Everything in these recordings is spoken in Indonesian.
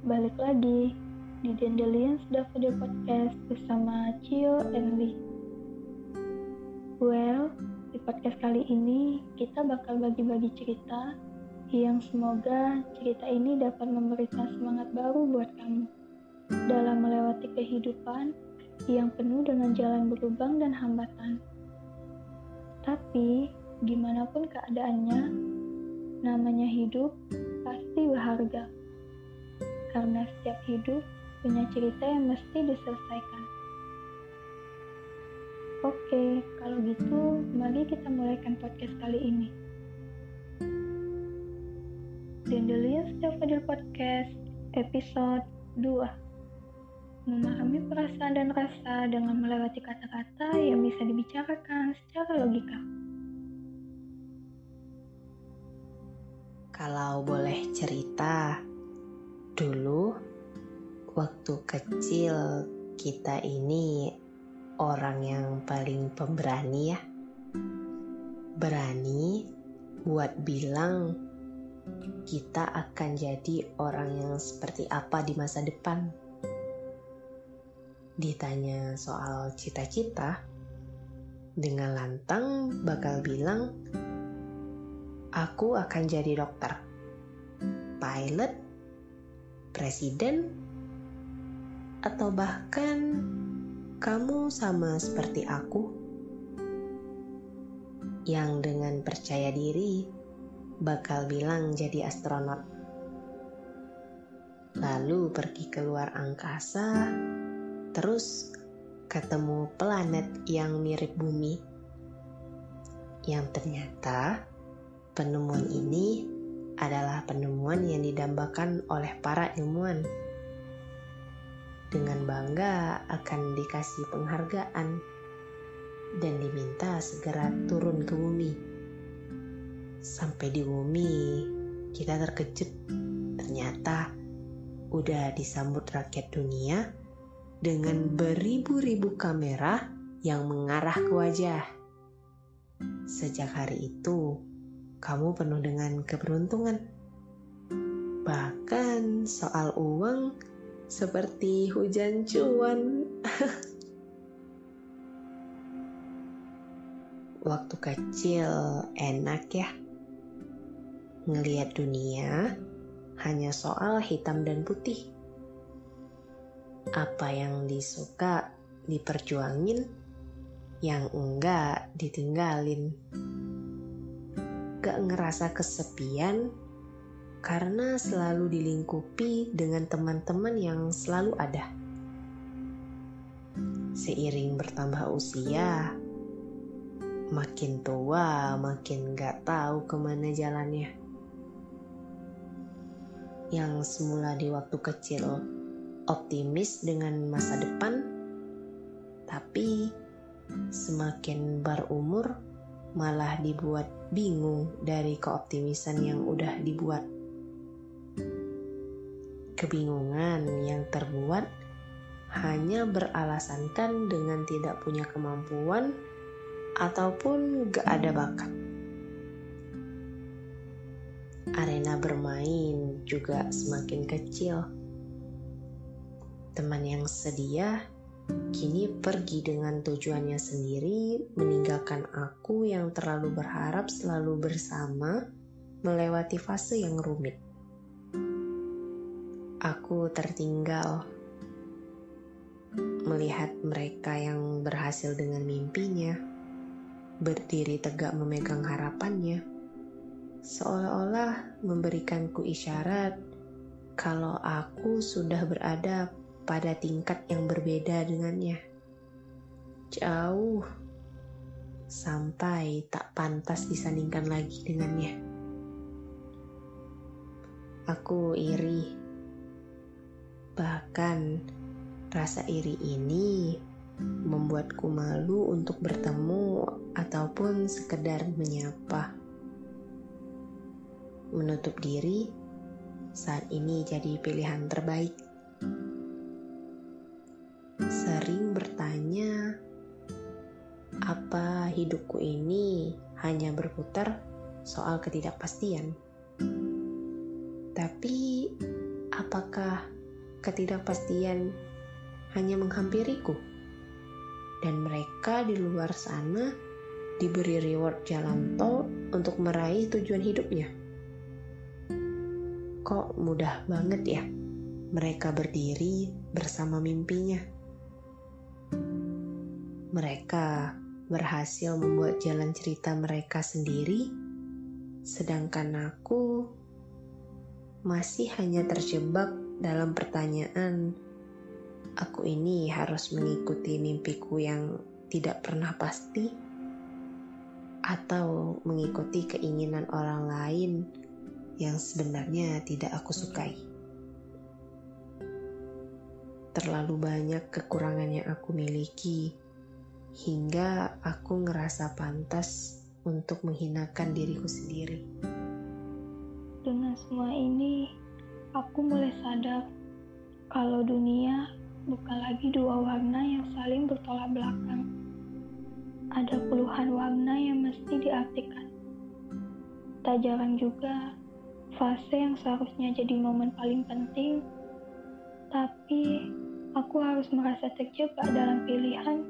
balik lagi di Dandelions Daffodil Podcast bersama Cio and Lee. Well, di podcast kali ini kita bakal bagi-bagi cerita yang semoga cerita ini dapat memberikan semangat baru buat kamu dalam melewati kehidupan yang penuh dengan jalan berlubang dan hambatan. Tapi, gimana pun keadaannya, namanya hidup pasti berharga. Karena setiap hidup punya cerita yang mesti diselesaikan. Oke, kalau gitu mari kita mulaikan podcast kali ini. Dandelions Daffodil Podcast episode 2. Memahami perasaan dan rasa dengan melewati kata-kata yang bisa dibicarakan secara logika. Kalau boleh cerita, dulu waktu kecil kita ini orang yang paling pemberani ya. Berani buat bilang kita akan jadi orang yang seperti apa di masa depan. Ditanya soal cita-cita, dengan lantang bakal bilang, aku akan jadi dokter, pilot, presiden, atau bahkan kamu sama seperti aku yang dengan percaya diri bakal bilang jadi astronot, lalu pergi ke luar angkasa, terus ketemu planet yang mirip bumi, yang ternyata penemuan ini adalah penemuan yang didambakan oleh para ilmuwan. Dengan bangga akan dikasih penghargaan dan diminta segera turun ke bumi. Sampai di bumi, kita terkejut. Ternyata udah disambut rakyat dunia dengan beribu-ribu kamera yang mengarah ke wajah. Sejak hari itu, kamu penuh dengan keberuntungan. Bahkan soal uang seperti hujan cuan. Waktu kecil enak ya. Ngelihat dunia hanya soal hitam dan putih. Apa yang disuka diperjuangin, yang enggak ditinggalin. Gak ngerasa kesepian karena selalu dilingkupi dengan teman-teman yang selalu ada. Seiring bertambah usia, makin tua makin gak tahu kemana jalannya. Yang semula di waktu kecil optimis dengan masa depan, tapi semakin berumur malah dibuat bingung dari keoptimisan yang udah dibuat. Kebingungan yang terbuat hanya beralasankan dengan tidak punya kemampuan ataupun gak ada bakat. Arena bermain juga semakin kecil. Teman yang sedia kini pergi dengan tujuannya sendiri, meninggalkan aku yang terlalu berharap selalu bersama melewati fase yang rumit. Aku tertinggal melihat mereka yang berhasil dengan mimpinya, berdiri tegak memegang harapannya, seolah-olah memberikanku isyarat kalau aku sudah berada pada tingkat yang berbeda dengannya. Jauh, sampai tak pantas disandingkan lagi dengannya. Aku iri. Bahkan rasa iri ini membuatku malu untuk bertemu ataupun sekedar menyapa. Menutup diri saat ini jadi pilihan terbaik. Sering bertanya, apa hidupku ini hanya berputar soal ketidakpastian? Tapi Apakah ketidakpastian hanya menghampiriku? Dan mereka di luar sana diberi reward jalan tol untuk meraih tujuan hidupnya. Kok mudah banget ya mereka berdiri bersama mimpinya. Mereka berhasil membuat jalan cerita mereka sendiri, sedangkan aku masih hanya terjebak dalam pertanyaan, aku ini harus mengikuti mimpiku yang tidak pernah pasti, atau mengikuti keinginan orang lain yang sebenarnya tidak aku sukai. Terlalu banyak kekurangan yang aku miliki, hingga aku ngerasa pantas untuk menghinakan diriku sendiri. Dengan semua ini, aku mulai sadar kalau dunia bukan lagi dua warna yang saling bertolak belakang. Ada puluhan warna yang mesti diartikan. Tak jarang juga fase yang seharusnya jadi momen paling penting, tapi aku harus merasa terjebak dalam pilihan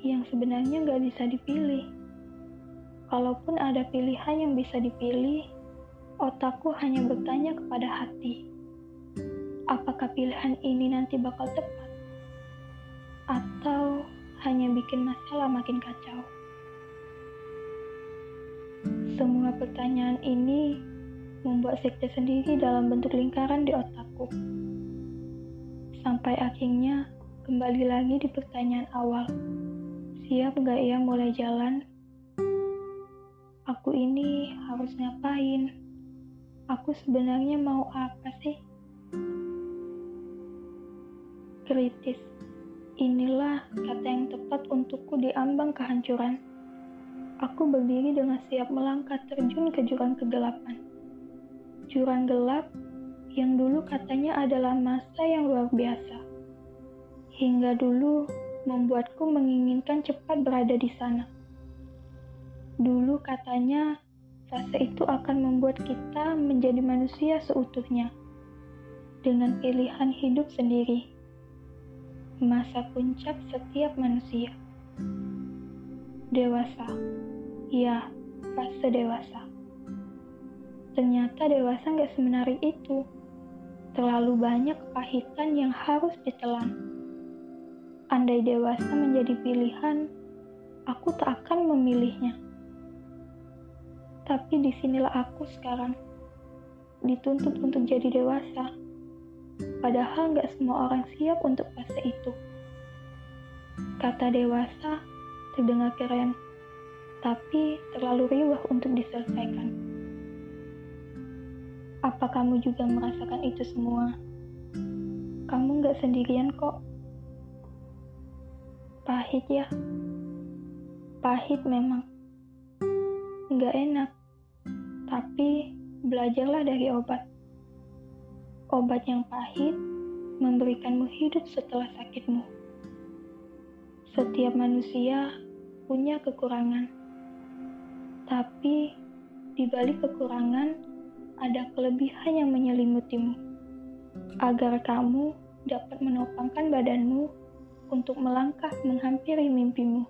yang sebenarnya gak bisa dipilih. Kalaupun ada pilihan yang bisa dipilih, otakku hanya bertanya kepada hati, apakah pilihan ini nanti bakal tepat? Atau hanya bikin masalah makin kacau? Semua pertanyaan ini membuat sekte sendiri dalam bentuk lingkaran di otakku. Sampai akhirnya kembali lagi di pertanyaan awal. Siap gak ya mulai jalan? Aku ini harus ngapain? Aku sebenarnya mau apa sih? Kritis. Inilah kata yang tepat untukku di ambang kehancuran. Aku berdiri dengan siap melangkah terjun ke jurang kegelapan. Jurang gelap yang dulu katanya adalah masa yang luar biasa. Hingga dulu membuatku menginginkan cepat berada di sana. Dulu katanya fase itu akan membuat kita menjadi manusia seutuhnya, dengan pilihan hidup sendiri. Masa puncak setiap manusia. Dewasa. Ya, fase dewasa. Ternyata dewasa gak semenarik itu. Terlalu banyak kepahitan yang harus ditelan. Andai dewasa menjadi pilihan, aku tak akan memilihnya. Tapi disinilah aku sekarang, dituntut untuk jadi dewasa. Padahal gak semua orang siap untuk fase itu. Kata dewasa terdengar keren, tapi terlalu riwah untuk diselesaikan. Apa kamu juga merasakan itu semua? Kamu gak sendirian kok. Pahit ya? Pahit memang. Gak enak. Tapi belajarlah dari obat. Obat yang pahit memberikanmu hidup setelah sakitmu. Setiap manusia punya kekurangan. Tapi di balik kekurangan ada kelebihan yang menyelimutimu, agar kamu dapat menopangkan badanmu untuk melangkah menghampiri mimpimu.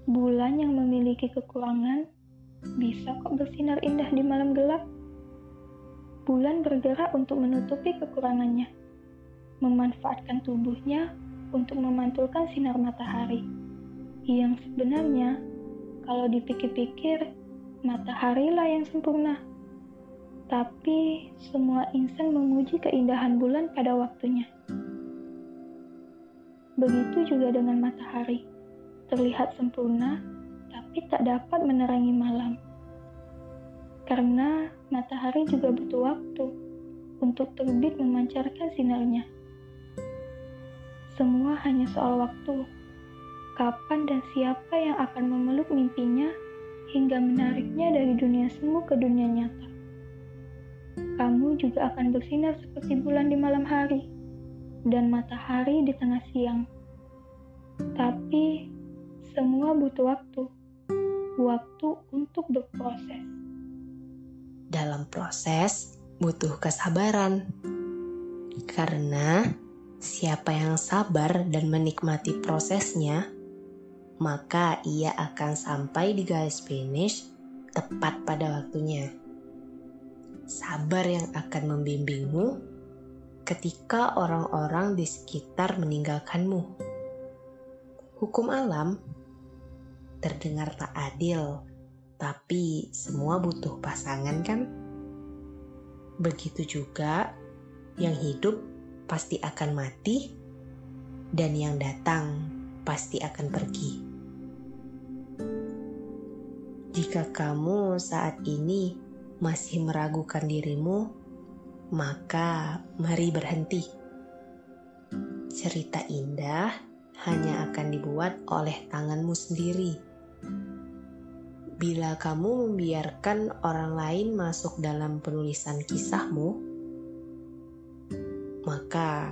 Bulan yang memiliki kekurangan bisa kok bersinar indah di malam gelap. Bulan bergerak untuk menutupi kekurangannya, memanfaatkan tubuhnya untuk memantulkan sinar matahari, yang sebenarnya kalau dipikir-pikir mataharilah yang sempurna. Tapi semua insan memuji keindahan bulan pada waktunya. Begitu juga dengan matahari, terlihat sempurna tapi tak dapat menerangi malam. Karena matahari juga butuh waktu untuk terbit memancarkan sinarnya. Semua hanya soal waktu. Kapan dan siapa yang akan memeluk mimpinya hingga menariknya dari dunia semu ke dunia nyata. Kamu juga akan bersinar seperti bulan di malam hari dan matahari di tengah siang. Tapi semua butuh waktu. Waktu untuk berproses. Dalam proses, butuh kesabaran. Karena siapa yang sabar dan menikmati prosesnya, maka ia akan sampai di garis finish tepat pada waktunya. Sabar yang akan membimbingmu ketika orang-orang di sekitar meninggalkanmu. Hukum alam terdengar tak adil, tapi semua butuh pasangan kan? Begitu juga yang hidup pasti akan mati dan yang datang pasti akan pergi. Jika kamu saat ini masih meragukan dirimu, maka mari berhenti. Cerita indah hanya akan dibuat oleh tanganmu sendiri. Bila kamu membiarkan orang lain masuk dalam penulisan kisahmu, maka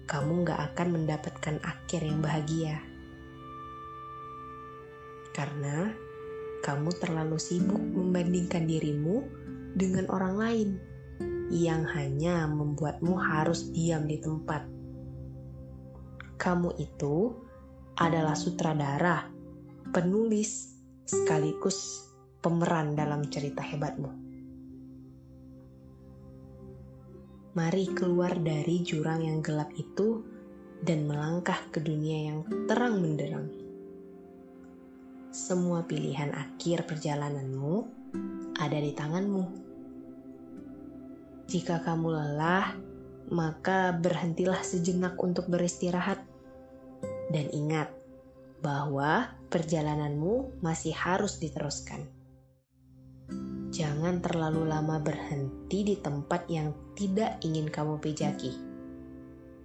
kamu gak akan mendapatkan akhir yang bahagia. Karena kamu terlalu sibuk membandingkan dirimu dengan orang lain yang hanya membuatmu harus diam di tempat. Kamu itu adalah sutradara, penulis, sekaligus pemeran dalam cerita hebatmu. Mari keluar dari jurang yang gelap itu dan melangkah ke dunia yang terang benderang. Semua pilihan akhir perjalananmu ada di tanganmu. Jika kamu lelah, maka berhentilah sejenak untuk beristirahat. Dan ingat bahwa perjalananmu masih harus diteruskan. Jangan terlalu lama berhenti di tempat yang tidak ingin kamu pijaki.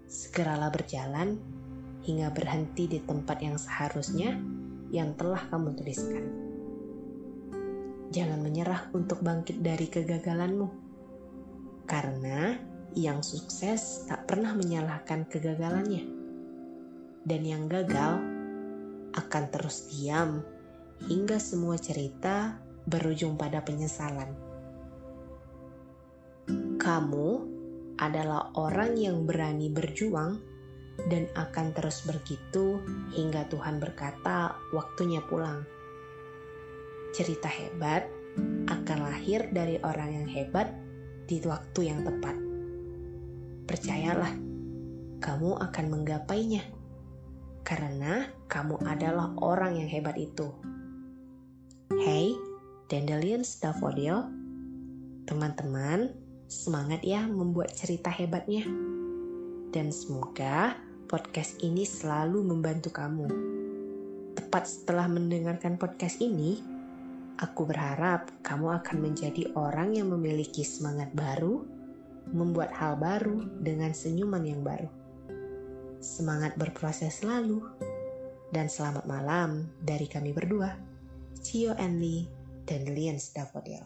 Segeralah berjalan hingga berhenti di tempat yang seharusnya yang telah kamu tuliskan. Jangan menyerah untuk bangkit dari kegagalanmu. Karena yang sukses tak pernah menyalahkan kegagalannya. Dan yang gagal akan terus diam hingga semua cerita berujung pada penyesalan. Kamu adalah orang yang berani berjuang dan akan terus begitu hingga Tuhan berkata waktunya pulang. Cerita hebat akan lahir dari orang yang hebat di waktu yang tepat. Percayalah, kamu akan menggapainya. Karena kamu adalah orang yang hebat itu. Hey, Dandelions Daffodil, teman-teman, semangat ya membuat cerita hebatnya. Dan semoga podcast ini selalu membantu kamu. Tepat setelah mendengarkan podcast ini, aku berharap kamu akan menjadi orang yang memiliki semangat baru, membuat hal baru dengan senyuman yang baru. Semangat berproses selalu, dan selamat malam dari kami berdua, Cio Enli dan Dandelions Daffodil.